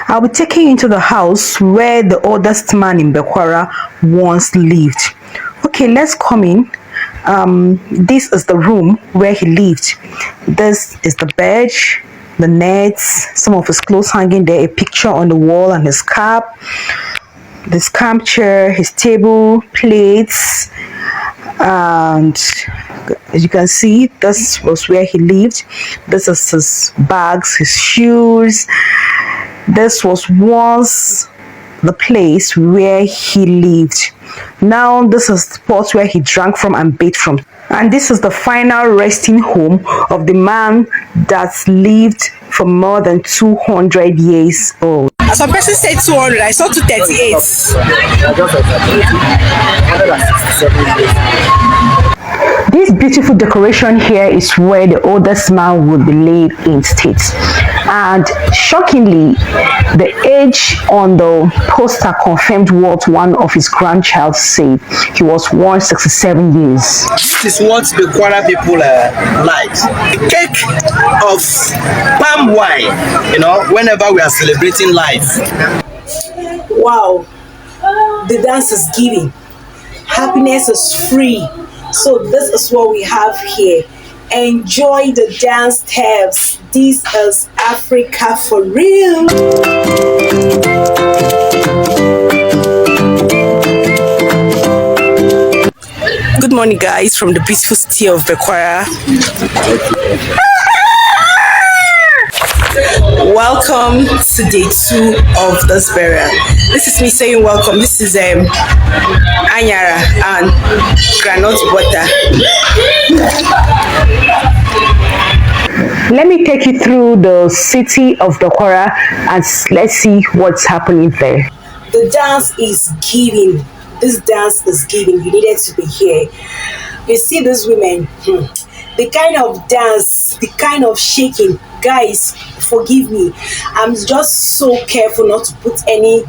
I'll be taking you into the house where the oldest man in Bekwara once lived. Okay, let's come in. This is the room where he lived. This is the bed, the nets, some of his clothes hanging there, a picture on the wall, and his cap, this camp chair, his table, plates, and as you can see, this was where he lived. This is his bags, his shoes. This was once the place where he lived. Now this is the spot where he drank from and bathed from. And this is the final resting home of the man that's lived for more than 200 years old. Some person said 200, I saw 238. This beautiful decoration here is where the oldest man would be laid in state. And shockingly, the age on the poster confirmed what one of his grandchildren said. He was 167 years. This is what the Kwara people like. A cake of palm wine, whenever we are celebrating life. Wow, the dance is giving. Happiness is free. So this is what we have here. Enjoy the dance steps. This is Africa for real. Good morning, guys, from the peaceful city of Bekwara. Welcome to day 2 of this burial. This is me saying welcome. This is Anyara and granite butter. Let me take you through the city of Bekwara and let's see what's happening there. The dance is giving. This dance is giving. You needed to be here. You see these women, the kind of dance, the kind of shaking. Guys, forgive me. I'm just so careful not to put any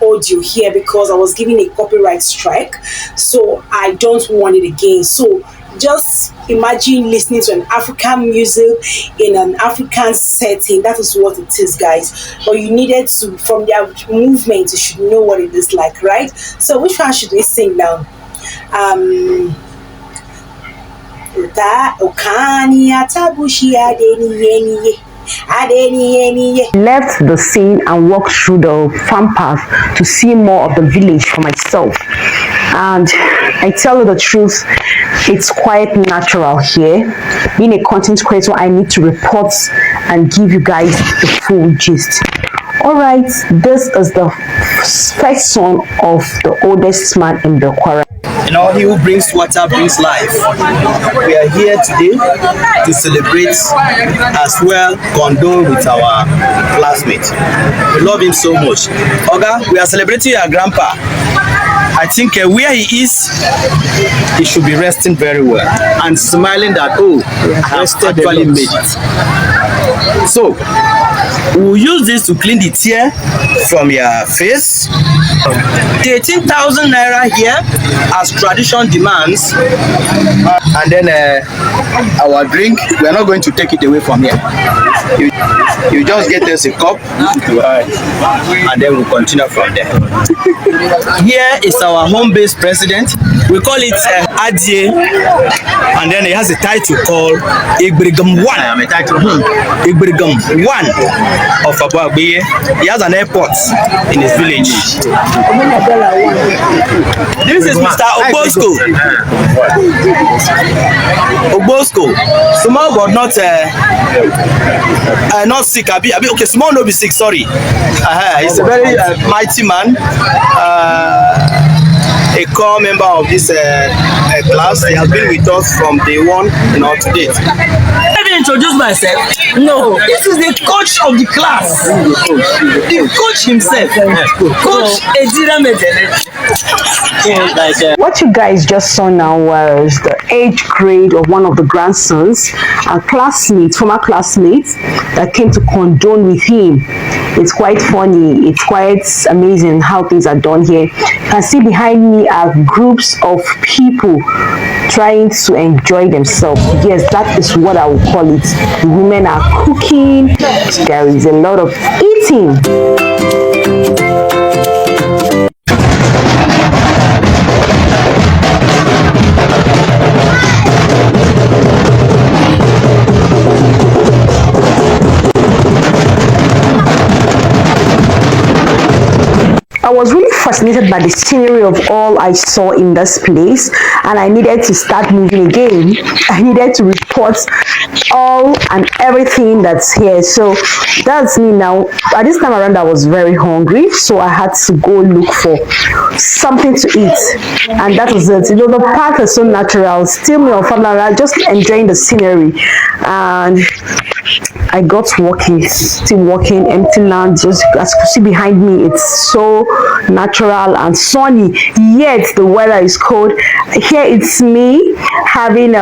audio here because I was given a copyright strike, so I don't want it again. So just imagine listening to an African music in an African setting. That is what it is, guys. But you needed to, from their movement, you should know what it is like, right? So which one should we sing now? Left the scene and walked through the farm path to see more of the village for myself. And I tell you the truth, it's quite natural here. Being a content creator, I need to report and give you guys the full gist. Alright, this is the first son of the oldest man in Bekwara. He who brings water brings life. We are here today to celebrate as well, condole with our classmate. We love him so much. Oga, we are celebrating our grandpa. I think where he is, he should be resting very well and smiling that, oh, I have actually made it. So, we'll use this to clean the tear from your face. 18,000 naira here as tradition demands, and then our drink, we are not going to take it away from here. You just get us a cup and then we'll continue from there. Here is our home-based president. We call it Adie, and then he has a title called Ibrigam 1. Ibrigam 1 of Abuagbiye. He has an airport in his village. This is Mr. Obosko. Obosko, small but not sick. Okay, small no be sick. Sorry. He's a very mighty man. A core member of this class. He has been with us from day 1 to date. Let me introduce myself. No, this is the coach of the class. The coach himself. Coach Ejira Medele. What you guys just saw now was the age grade of one of the grandsons and former classmates that came to condone with him. It's quite funny. It's quite amazing how things are done here. You can see behind me are groups of people trying to enjoy themselves. Yes, that is what I would call it. The women are cooking. There is a lot of eating. team. I was really fascinated by the scenery of all I saw in this place, and I needed to start moving again. I needed to report all and everything that's here. So that's me now. At this time around, I was very hungry, so I had to go look for something to eat, and that was it. You know, the path is so natural. Still me on Father, just enjoying the scenery, and I got walking, still walking, empty land. Just as you see behind me, it's so natural and sunny. Yet the weather is cold. Here it's me having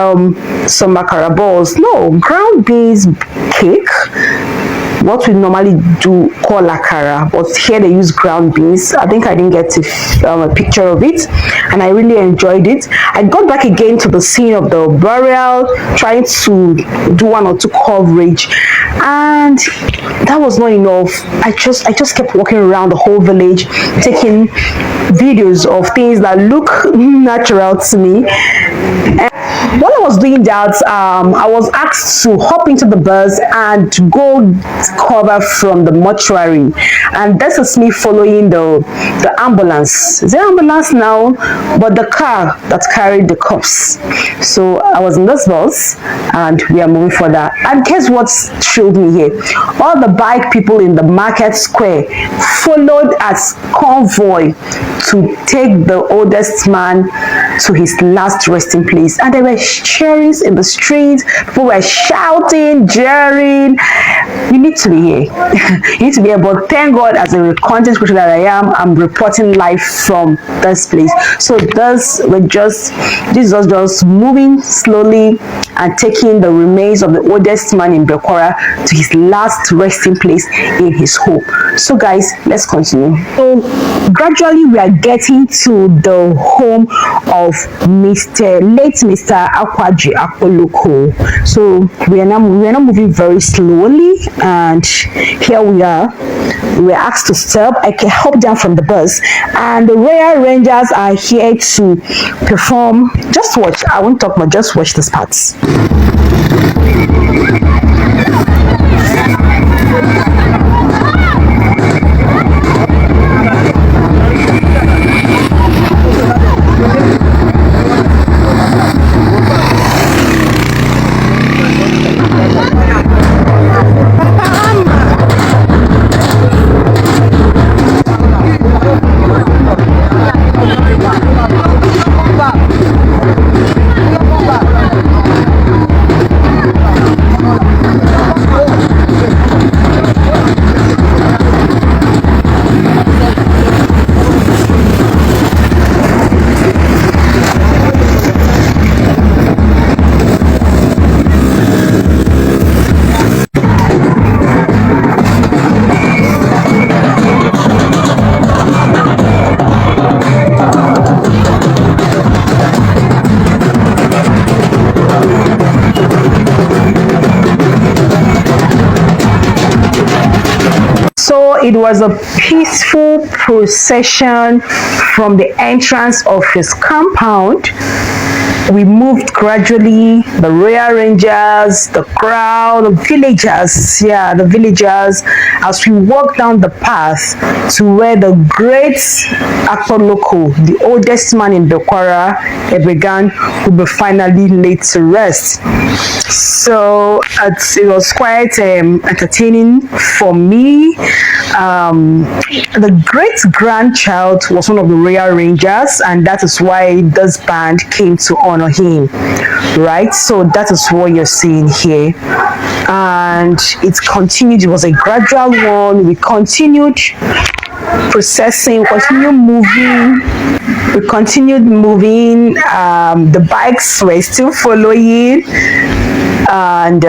some makara balls. No, ground beans cake. What we normally do call akara, but here they use ground beans. I think I didn't get a picture of it, and I really enjoyed it. I got back again to the scene of the burial, trying to do one or two coverage, and that was not enough. I just kept walking around the whole village, taking videos of things that look natural to me. And while I was doing that, I was asked to hop into the bus and go cover from the mortuary, and this is me following the ambulance. Is there ambulance now? But the car that carried the corpse. So I was in this bus, and we are moving further. And guess what thrilled me here? All the bike people in the market square followed as convoy to take the oldest man to his last resting place, and there were cheering in the streets. People were shouting, jeering. You need to be here. You need to be here. But thank God, as a content creator that I am, I'm reporting live from this place. So this was just moving slowly and taking the remains of the oldest man in Bekwara to his last resting place in his home. So guys, let's continue. So gradually we are getting to the home of late Mr. Akwaji Akpoloko. So we are now moving very slowly, and here we are. We were asked to stop. I can hop down from the bus, and the Royal Rangers are here to perform. Just watch. I won't talk much. Just watch this part. So it was a peaceful procession from the entrance of his compound. We moved gradually, the Royal Rangers, the crowd, the villagers, as we walked down the path to where the great Akpoloko, the oldest man in Bekwara, began, will be finally laid to rest. So it was quite entertaining for me. The great grandchild was one of the Royal Rangers, and that is why this band came to honor him, right? So that is what you're seeing here, and it continued. It was a gradual one. We continued processing, we continued moving. The bikes were still following. and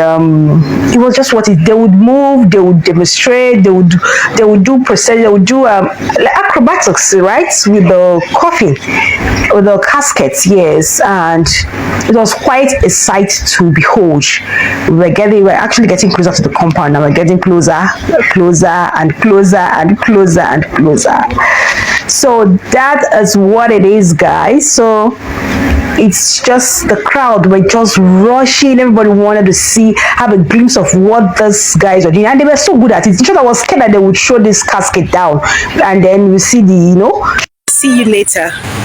it was just what it. They would move, they would demonstrate, they would do procedure, they would do like acrobatics, right, with the coffin, with the caskets, yes, and it was quite a sight to behold. We were actually getting closer to the compound, and we're getting closer, closer and closer and closer and closer. So that is what it is, guys. So it's just the crowd were just rushing. Everybody wanted to see, have a glimpse of what these guys are doing, and they were so good at it. In short, I was scared that they would show this casket down, and then we see the, See you later.